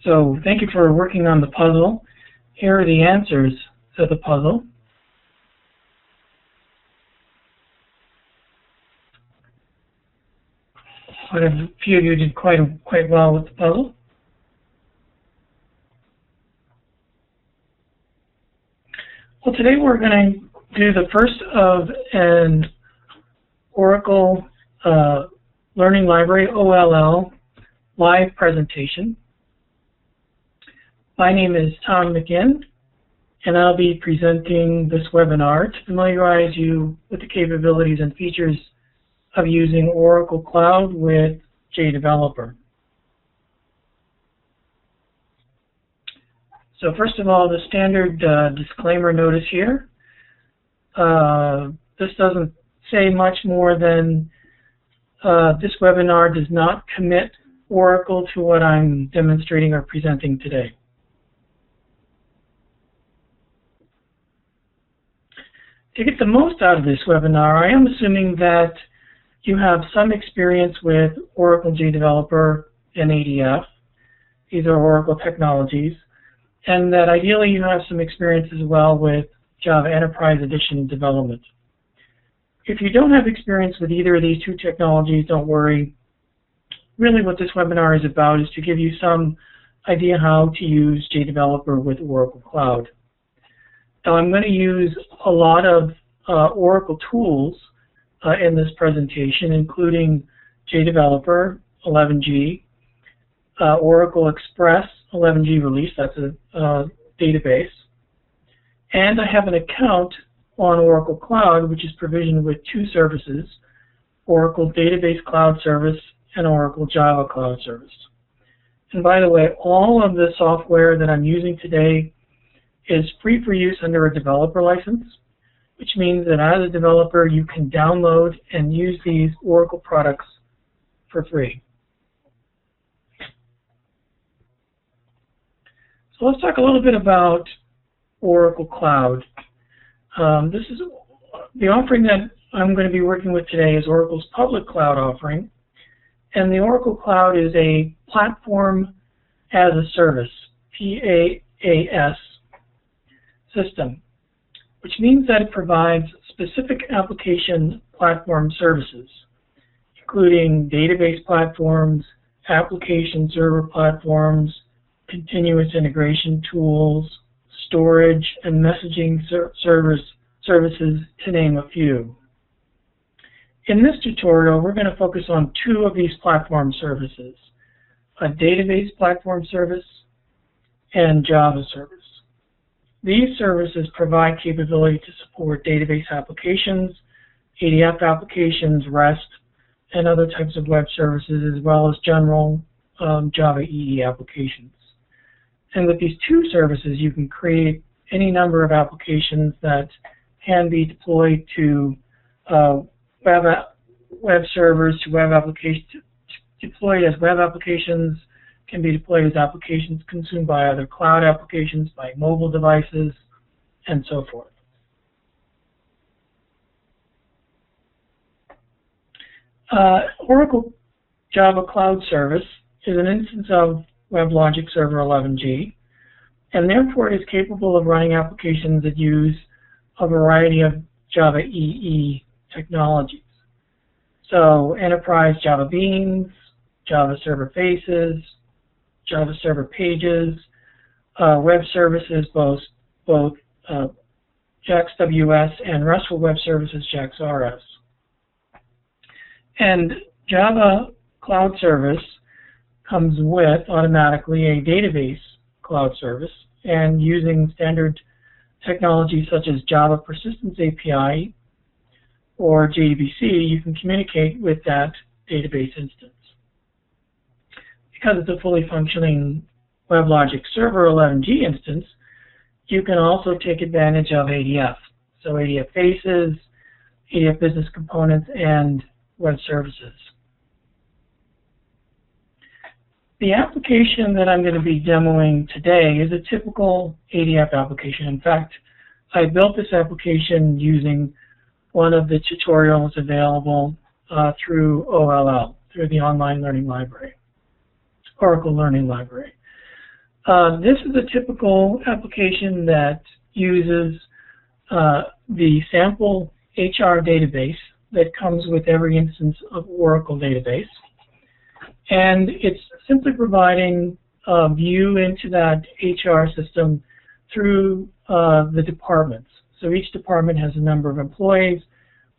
So thank you for working on the puzzle. Here are the answers to the puzzle. Quite a few of you did quite well with the puzzle. Well, today we're going to do the first of an Oracle Learning Library, OLL, live presentation. My name is Tom McGinn, and I'll be presenting this webinar to familiarize you with the capabilities and features of using Oracle Cloud with JDeveloper. So first of all, the standard disclaimer notice here. This doesn't say much more than this webinar does not commit Oracle to what I'm demonstrating or presenting today. To get the most out of this webinar, I am assuming that you have some experience with Oracle JDeveloper and ADF. These are Oracle technologies. And that ideally you have some experience as well with Java Enterprise Edition development. If you don't have experience with either of these two technologies, don't worry. Really what this webinar is about is to give you some idea how to use JDeveloper with Oracle Cloud. Now I'm going to use a lot of Oracle tools in this presentation, including JDeveloper 11G, Oracle Express 11G release, that's a database, and I have an account on Oracle Cloud which is provisioned with two services, Oracle Database Cloud Service and Oracle Java Cloud Service. And by the way, all of the software that I'm using today is free for use under a developer license, which means that as a developer you can download and use these Oracle products for free. So let's talk a little bit about Oracle Cloud. This is the offering that I'm going to be working with today is Oracle's public cloud offering, and the Oracle Cloud is a platform as a service, PaaS system, which means that it provides specific application platform services, including database platforms, application server platforms, continuous integration tools, storage, and messaging services, to name a few. In this tutorial, we're going to focus on two of these platform services, a database platform service and Java service. These services provide capability to support database applications, ADF applications, REST, and other types of web services, as well as general Java EE applications. And with these two services, you can create any number of applications that can be deployed to web servers, to web applications, deployed as web applications, can be deployed as applications consumed by other cloud applications, by mobile devices, and so forth. Oracle Java Cloud Service is an instance of WebLogic Server 11G, and therefore is capable of running applications that use a variety of Java EE technologies. So Enterprise Java Beans, Java Server Faces, Java Server Pages, web services, both JAX-WS and RESTful Web Services, JAX-RS. And Java Cloud Service comes with automatically a database cloud service, and using standard technology such as Java Persistence API or JDBC, you can communicate with that database instance. Because it's a fully functioning WebLogic Server 11G instance, you can also take advantage of ADF. So ADF Faces, ADF Business Components, and web services. The application that I'm going to be demoing today is a typical ADF application. In fact, I built this application using one of the tutorials available through OLL, through the Online Learning Library, Oracle Learning Library. This is a typical application that uses the sample HR database that comes with every instance of Oracle database. And it's simply providing a view into that HR system through the departments. So each department has a number of employees.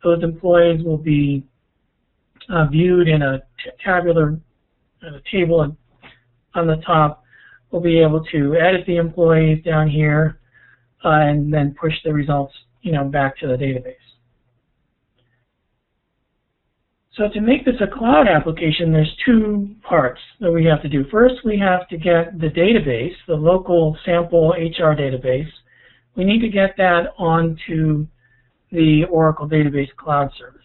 Those employees will be viewed in a tabular table on the top. We'll be able to edit the employees down here and then push the results, back to the database. So to make this a cloud application, there's two parts that we have to do. First, we have to get the database, the local sample HR database. We need to get that onto the Oracle Database Cloud Service.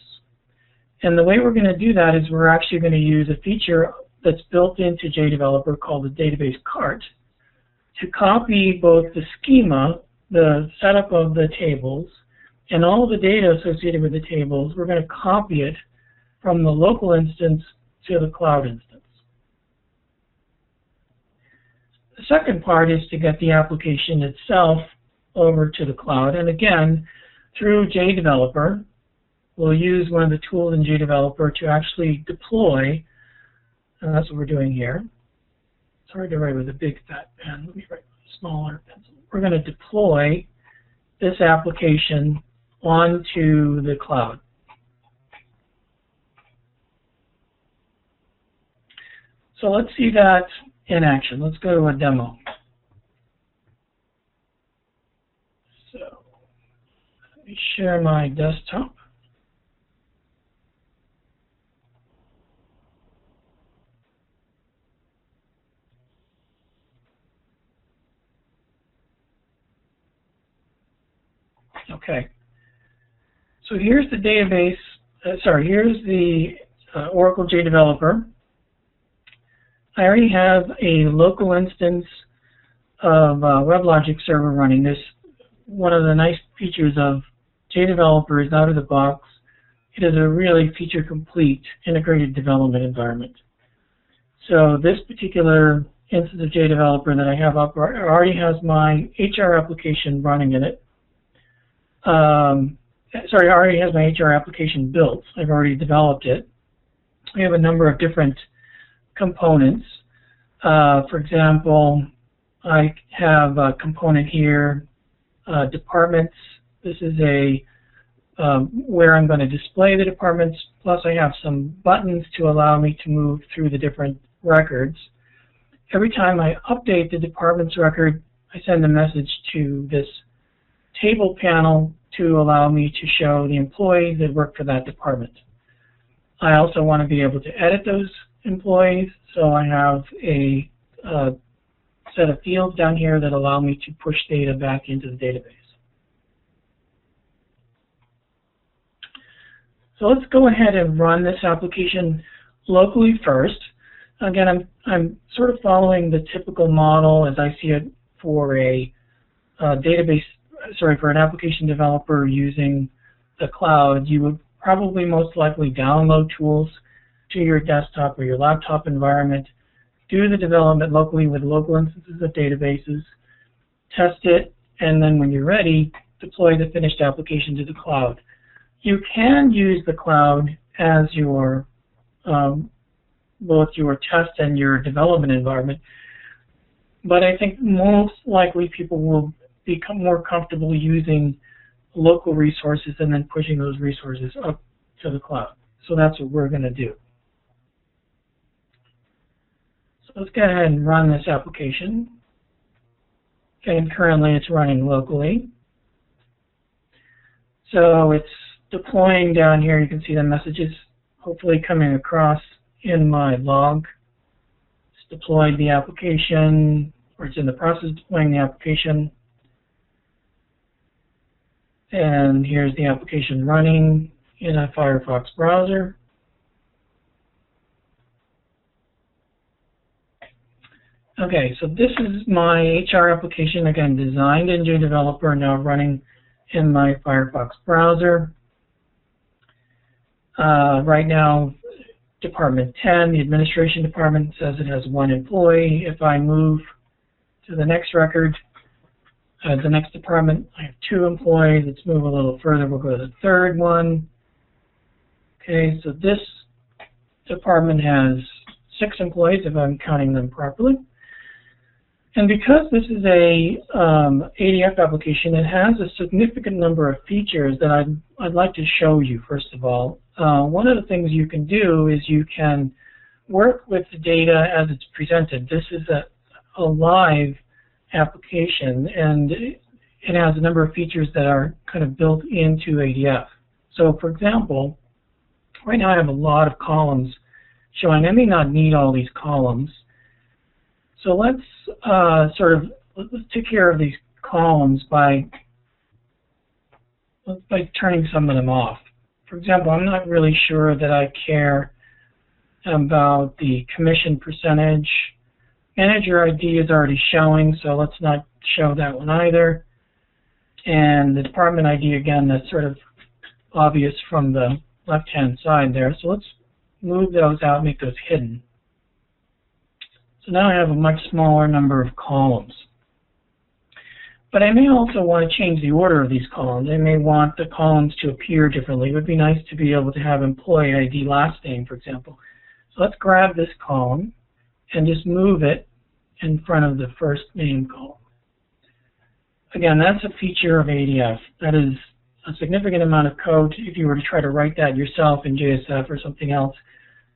And the way we're going to do that is we're actually going to use a feature that's built into JDeveloper called the Database Cart to copy both the schema, the setup of the tables, and all the data associated with the tables. We're going to copy it from the local instance to the cloud instance. The second part is to get the application itself over to the cloud. And again, through JDeveloper, we'll use one of the tools in JDeveloper to actually deploy, and that's what we're doing here. It's hard to write with a big fat pen. Let me write with a smaller pencil. We're going to deploy this application onto the cloud. So let's see that in action. Let's go to a demo. So let me share my desktop. Okay. So here's the database. Here's the Oracle JDeveloper. I already have a local instance of WebLogic Server running. This one of the nice features of JDeveloper is out of the box. It is a really feature-complete integrated development environment. So this particular instance of JDeveloper that I have up already has my HR application running in it. Already has my HR application built. I've already developed it. We have a number of different components. For example, I have a component here, departments. This is where I'm going to display the departments, plus I have some buttons to allow me to move through the different records. Every time I update the department's record, I send a message to this table panel to allow me to show the employees that work for that department. I also want to be able to edit those employees, so I have a set of fields down here that allow me to push data back into the database. So let's go ahead and run this application locally first. Again, I'm sort of following the typical model as I see it for for an application developer using the cloud. You would probably most likely download tools to your desktop or your laptop environment, do the development locally with local instances of databases, test it, and then when you're ready, deploy the finished application to the cloud. You can use the cloud as your both your test and your development environment, but I think most likely people will become more comfortable using local resources and then pushing those resources up to the cloud. So that's what we're going to do. So let's go ahead and run this application. And currently it's running locally. So it's deploying down here. You can see the messages hopefully coming across in my log. It's deployed the application, or it's in the process of deploying the application. And here's the application running in a Firefox browser. Okay, so this is my HR application, again, designed in JDeveloper, now running in my Firefox browser. Right now, Department 10, the administration department, says it has 1 employee. If I move to the next record. The next department, I have 2 employees. Let's move a little further. We'll go to the third one. Okay, so this department has 6 employees, if I'm counting them properly. And because this is a ADF application, it has a significant number of features that I'd like to show you, first of all. One of the things you can do is you can work with the data as it's presented. This is a live application, and it has a number of features that are kind of built into ADF. So, for example, right now I have a lot of columns showing. I may not need all these columns. So let's let's take care of these columns by turning some of them off. For example, I'm not really sure that I care about the commission percentage. Manager ID is already showing, so let's not show that one either. And the department ID, again, that's sort of obvious from the left-hand side there. So let's move those out, make those hidden. So now I have a much smaller number of columns. But I may also want to change the order of these columns. I may want the columns to appear differently. It would be nice to be able to have employee ID last name, for example. So let's grab this column and just move it in front of the first name column. Again, that's a feature of ADF. That is a significant amount of code if you were to try to write that yourself in JSF or something else,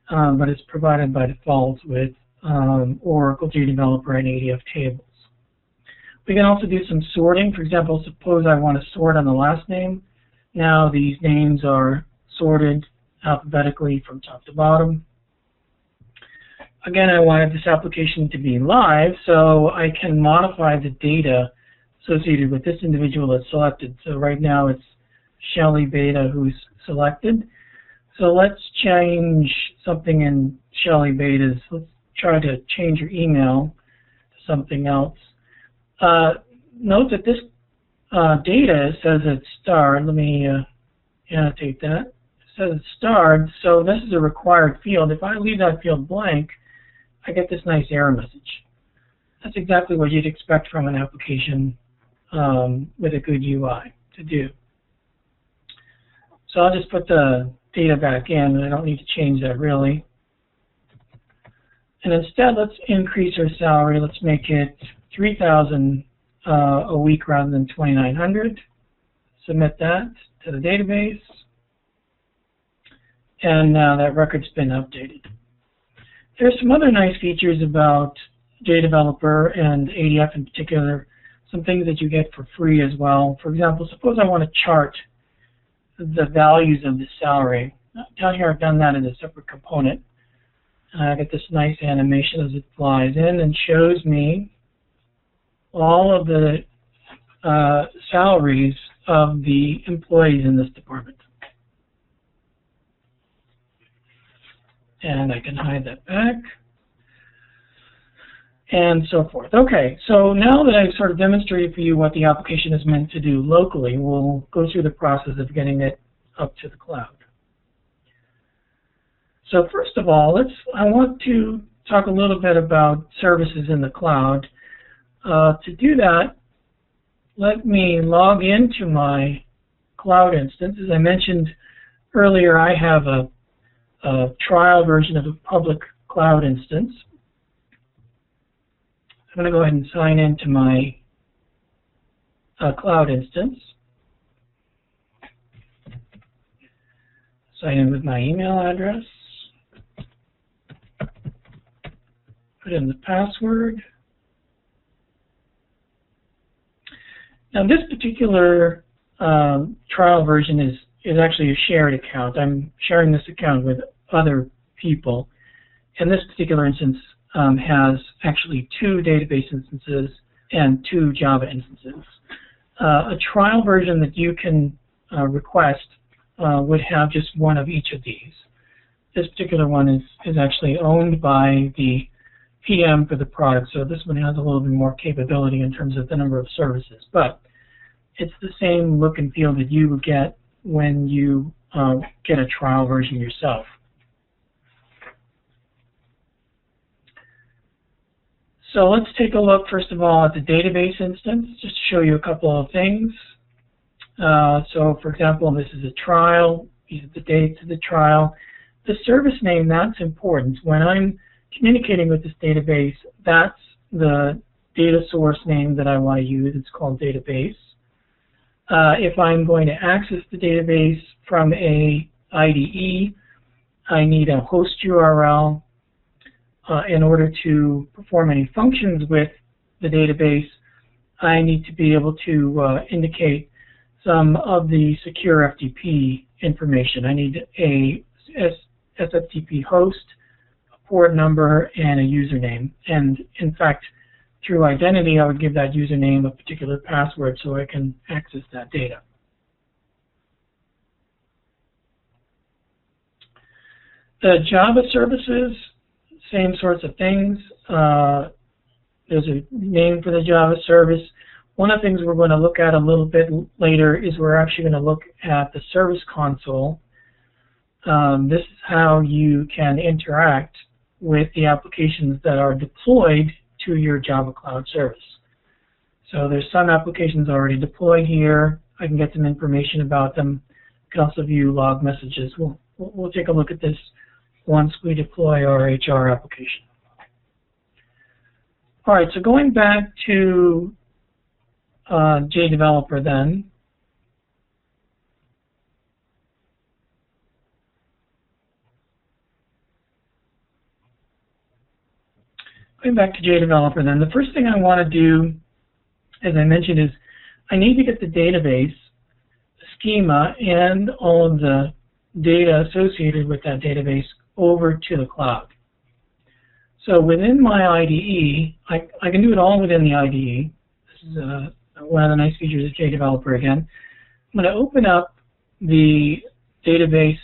but it's provided by default with Oracle JDeveloper and ADF tables. We can also do some sorting. For example, suppose I want to sort on the last name. Now these names are sorted alphabetically from top to bottom. Again, I wanted this application to be live, so I can modify the data associated with this individual that's selected. So right now it's Shelly Beta who's selected. So let's change something in Shelly Beta's. Let's try to change your email to something else. Note that this data says it's starred. Let me annotate that. It says it's starred, so this is a required field. If I leave that field blank, I get this nice error message. That's exactly what you'd expect from an application with a good UI to do. So I'll just put the data back in. I don't need to change that really. And instead, let's increase our salary. Let's make it $3,000 a week rather than $2,900. Submit that to the database. And now that record's been updated. There's some other nice features about JDeveloper and ADF in particular, some things that you get for free as well. For example, suppose I want to chart the values of the salary. Down here I've done that in a separate component. I get this nice animation as it flies in and shows me all of the salaries of the employees in this department. And I can hide that back, and so forth. Okay, so now that I've sort of demonstrated for you what the application is meant to do locally, we'll go through the process of getting it up to the cloud. So first of all, I want to talk a little bit about services in the cloud. To do that, let me log into my cloud instance. As I mentioned earlier, I have a trial version of a public cloud instance. I'm going to go ahead and sign into my cloud instance. Sign in with my email address. Put in the password. Now this particular trial version is actually a shared account. I'm sharing this account with other people. And this particular instance has actually 2 database instances and 2 Java instances. A trial version that you can request would have just one of each of these. This particular one is actually owned by the PM for the product, so this one has a little bit more capability in terms of the number of services. But it's the same look and feel that you would get when you get a trial version yourself. So let's take a look, first of all, at the database instance, just to show you a couple of things. So, for example, this is a trial. These are the dates of the trial. The service name, that's important. When I'm communicating with this database, that's the data source name that I want to use. It's called database. If I'm going to access the database from a IDE, I need a host URL. In order to perform any functions with the database, I need to be able to indicate some of the secure FTP information. I need a SFTP host, a port number, and a username. And in fact, through identity, I would give that username a particular password so I can access that data. The Java services, same sorts of things. There's a name for the Java service. One of the things we're going to look at a little bit later is we're actually going to look at the service console. This is how you can interact with the applications that are deployed to your Java Cloud service. So there's some applications already deployed here. I can get some information about them. I can also view log messages. We'll take a look at this once we deploy our HR application. All right, so going back to JDeveloper then. Going back to JDeveloper then, the first thing I want to do, as I mentioned, is I need to get the database, the schema, and all of the data associated with that database over to the cloud. So within my IDE, I can do it all within the IDE. This is one of the nice features of JDeveloper again. I'm going to open up the database.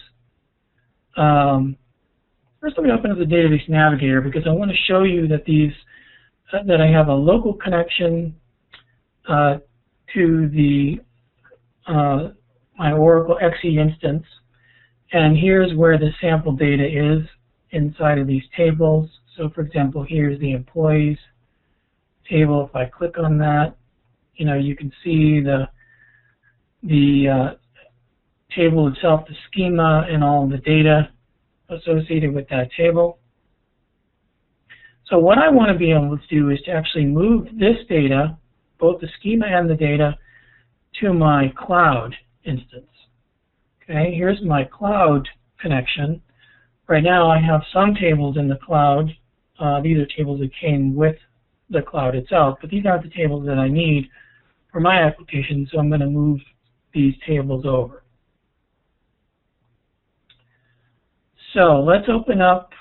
First, let me open up the database navigator because I want to show you that that I have a local connection to the my Oracle XE instance. And here's where the sample data is inside of these tables. So, for example, here's the employees table. If I click on that, you can see the table itself, the schema, and all the data associated with that table. So what I want to be able to do is to actually move this data, both the schema and the data, to my cloud instance. Okay, here's my cloud connection. Right now I have some tables in the cloud. These are tables that came with the cloud itself, but these aren't the tables that I need for my application, so I'm going to move these tables over. So let's open up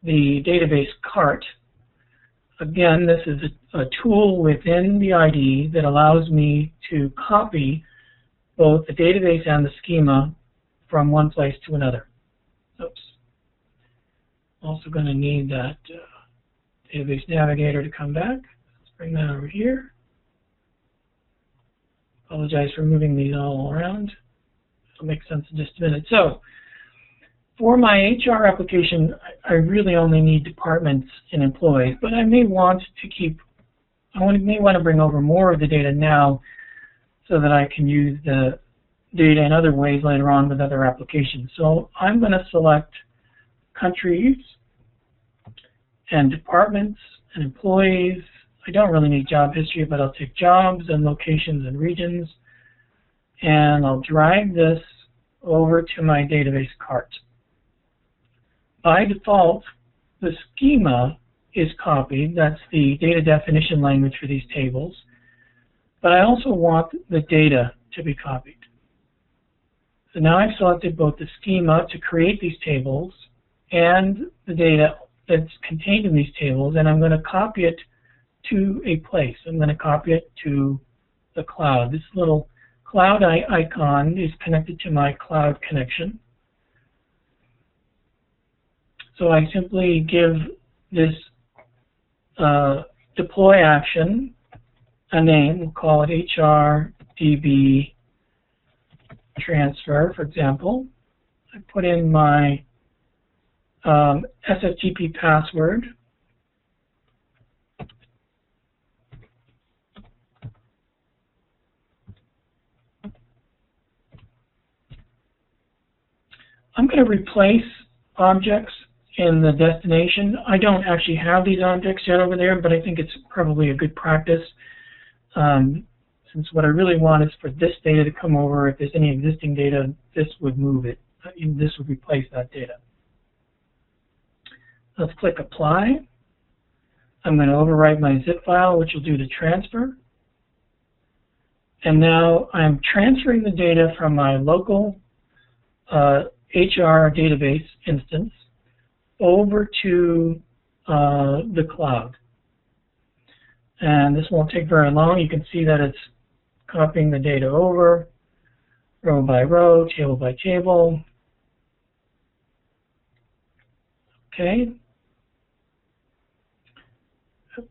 the database cart. Again, this is a tool within the IDE that allows me to copy both the database and the schema from one place to another. Oops. Also going to need that database navigator to come back. Let's bring that over here. Apologize for moving these all around. It'll make sense in just a minute. So, for my HR application, I really only need departments and employees, but I may want to bring over more of the data now so that I can use the data in other ways later on with other applications. So I'm going to select countries and departments and employees. I don't really need job history, but I'll take jobs and locations and regions, and I'll drag this over to my database cart. By default, the schema is copied. That's the data definition language for these tables. But I also want the data to be copied. So now I've selected both the schema to create these tables and the data that's contained in these tables, and I'm going to copy it to a place. I'm going to copy it to the cloud. This little cloud icon is connected to my cloud connection. So I simply give this deploy action a name. We'll call it HRDB transfer, for example. I put in my SFTP password, I'm going to replace objects in the destination. I don't actually have these objects yet over there, but I think it's probably a good practice, since what I really want is for this data to come over. If there's any existing data, this would move it. This would replace that data. Let's click Apply. I'm going to overwrite my zip file, which will do the transfer. And now I'm transferring the data from my local HR database instance over to the cloud. And this won't take very long. You can see that it's copying the data over, row by row, table by table. Okay. Oops.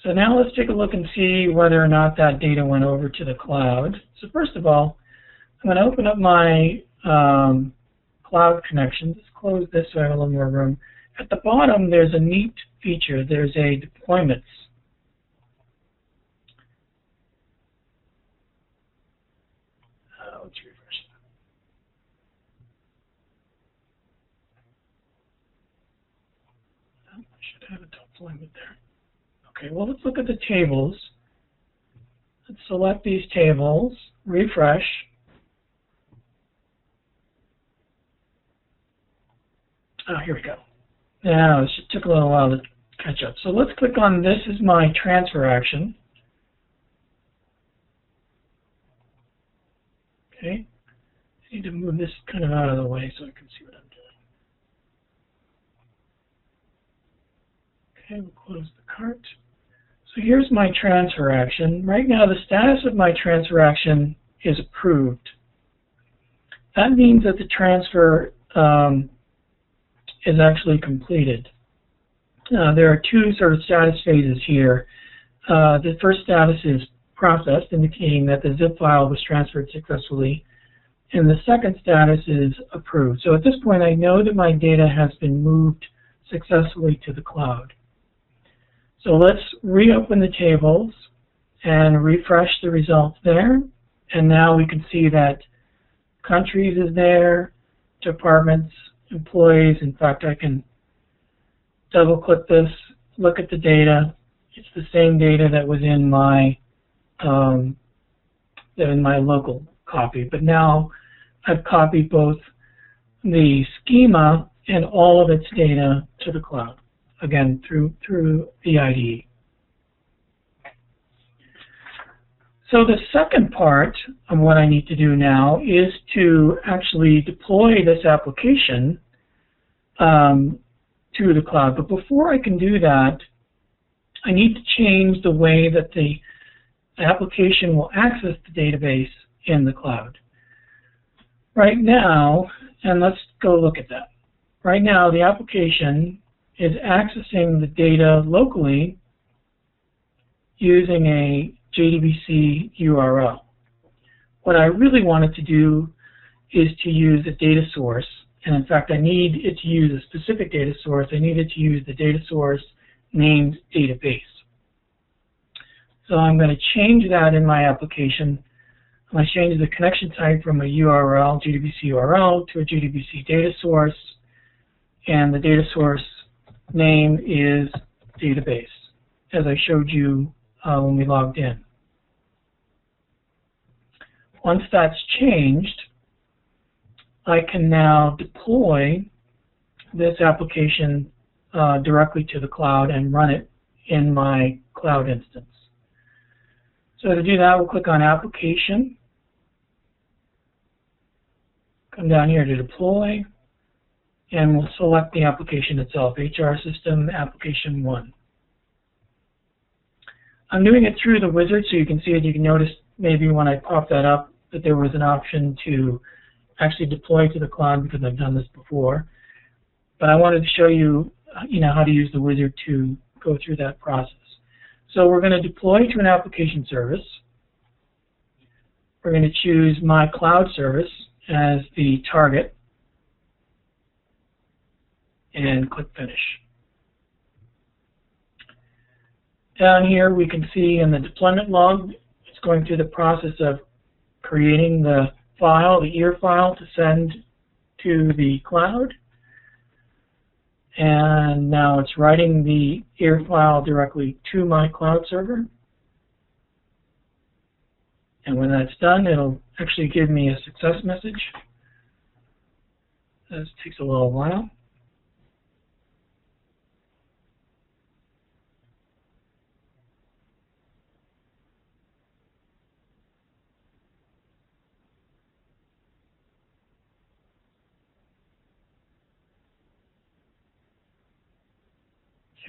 So now let's take a look and see whether or not that data went over to the cloud. So first of all, I'm going to open up my cloud connection. Let's close this so I have a little more room. At the bottom, there's a neat feature. There's a deployments. Let's refresh that. I should have a deployment there. Okay, well, let's look at the tables. Let's select these tables, refresh. Oh, here we go. Now, this took a little while to catch up. So let's click on this is my transfer action. Okay, I need to move this kind of out of the way so I can see what I'm doing. Okay, we'll close the cart. So here's my transfer action. Right now, the status of my transfer action is approved. That means that the transfer is actually completed. There are two sort of status phases here. The first status is processed, indicating that the zip file was transferred successfully. And the second status is approved. So at this point, I know that my data has been moved successfully to the cloud. So let's reopen the tables and refresh the results there. And now we can see that countries is there, departments, employees. In fact, I can double click this, look at the data. It's the same data that was in my local copy, but now I've copied both the schema and all of its data to the cloud, again through the IDE. So the second part of what I need to do now is to actually deploy this application to the cloud. But before I can do that, I need to change the way that the application will access the database in the cloud. Right now, and let's go look at that. Right now, the application is accessing the data locally using a JDBC URL. What I really wanted to do is to use a data source, and in fact I need it to use a specific data source. I need it to use the data source named database. So I'm going to change that in my application. I'm going to change the connection type from a URL, JDBC URL, to a JDBC data source, and the data source name is database, as I showed you when we logged in. Once that's changed, I can now deploy this application directly to the cloud and run it in my cloud instance. So to do that, we'll click on Application, come down here to Deploy, and we'll select the application itself, HR System Application 1. I'm doing it through the wizard so you can see it. You can notice maybe when I pop that up that there was an option to actually deploy to the cloud because I've done this before. But I wanted to show you, how to use the wizard to go through that process. So we're going to deploy to an application service. We're going to choose My Cloud Service as the target and click Finish. Down here we can see in the deployment log, it's It's going through the process of creating the file, the ear file, to send to the cloud. And now it's writing the ear file directly to my cloud server. And when that's done, it'll actually give me a success message. This takes a little while.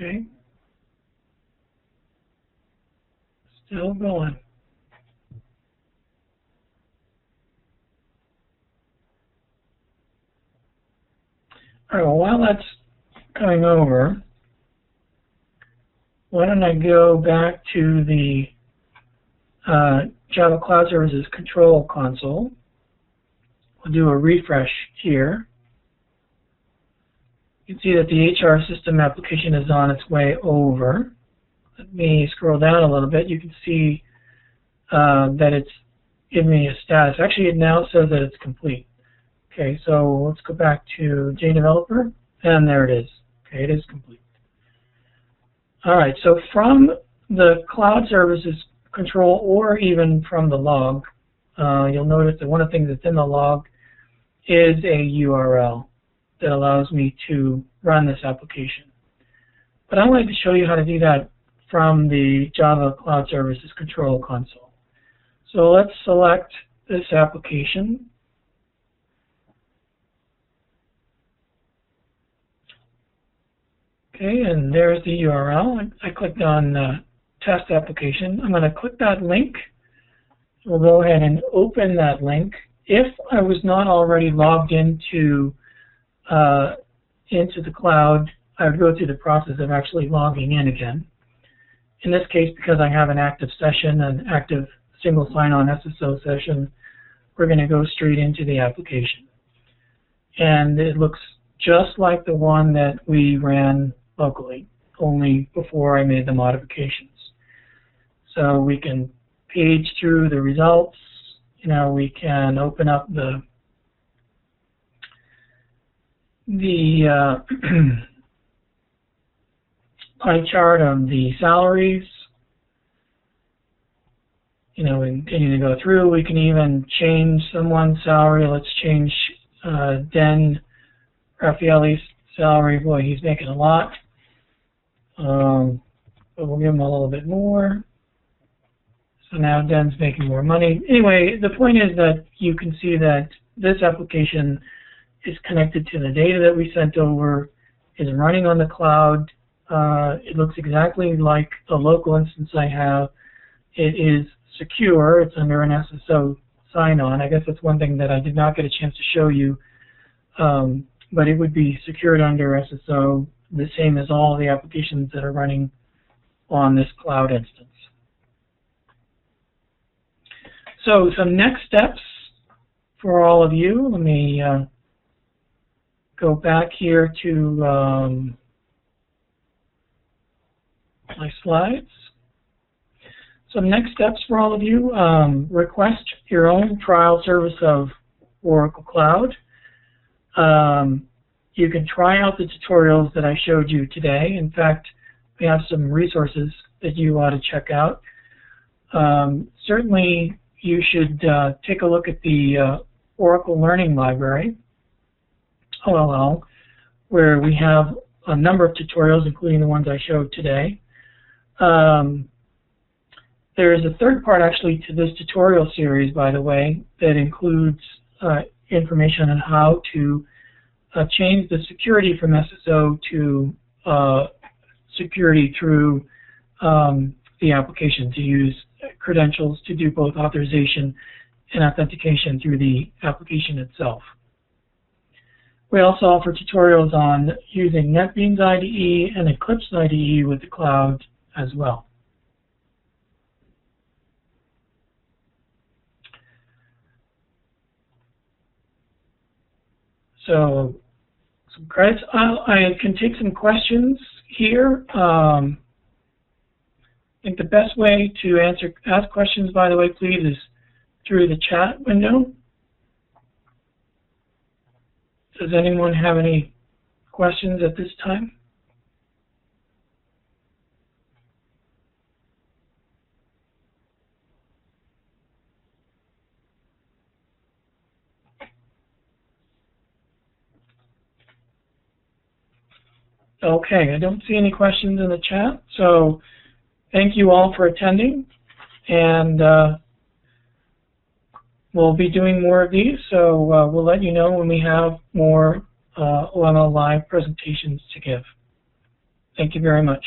Okay. Still going. All right, well, while that's going over, why don't I go back to the Java Cloud Services Control Console. We'll do a refresh here. You can see that the HR system application is on its way over. Let me scroll down a little bit. You can see that it's giving me a status. Actually, it now says that it's complete. Okay, so let's go back to JDeveloper, and there it is. Okay, it is complete. All right, so from the Cloud Services Control, or even from the log, you'll notice that one of the things that's in the log is a URL that allows me to run this application. But I wanted to show you how to do that from the Java Cloud Services Control Console. So let's select this application. Okay, and there's the URL. I clicked on Test Application. I'm going to click that link. We'll go ahead and open that link. If I was not already logged into the cloud, I would go through the process of actually logging in again. In this case, because I have an active session, an active single sign-on SSO session, we're going to go straight into the application. And it looks just like the one that we ran locally, only before I made the modifications. So we can page through the results. You know, we can open up the pie chart of the salaries. You know, we continue to go through. We can even change someone's salary. Let's change Den Raffaelli's salary. Boy, he's making a lot. But we'll give him a little bit more. So now Den's making more money. Anyway, the point is that you can see that this application is connected to the data that we sent over, is running on the cloud. It looks exactly like the local instance I have. It is secure. It's under an SSO sign-on. I guess that's one thing that I did not get a chance to show you, but it would be secured under SSO, the same as all the applications that are running on this cloud instance. So some next steps for all of you. Let me go back here to my slides. So next steps for all of you, request your own trial service of Oracle Cloud. You can try out the tutorials that I showed you today. In fact, we have some resources that you ought to check out. Certainly, you should take a look at the Oracle Learning Library, OLL, where we have a number of tutorials, including the ones I showed today. There is a third part, actually, to this tutorial series, by the way, that includes information on how to change the security from SSO to security through the application, to use credentials to do both authorization and authentication through the application itself. We also offer tutorials on using NetBeans IDE and Eclipse IDE with the cloud as well. So, some credits. I can take some questions here. I think the best way to ask questions, by the way, please, is through the chat window. Does anyone have any questions at this time? Okay, I don't see any questions in the chat, so thank you all for attending, and we'll be doing more of these, so we'll let you know when we have more OLL Live presentations to give. Thank you very much.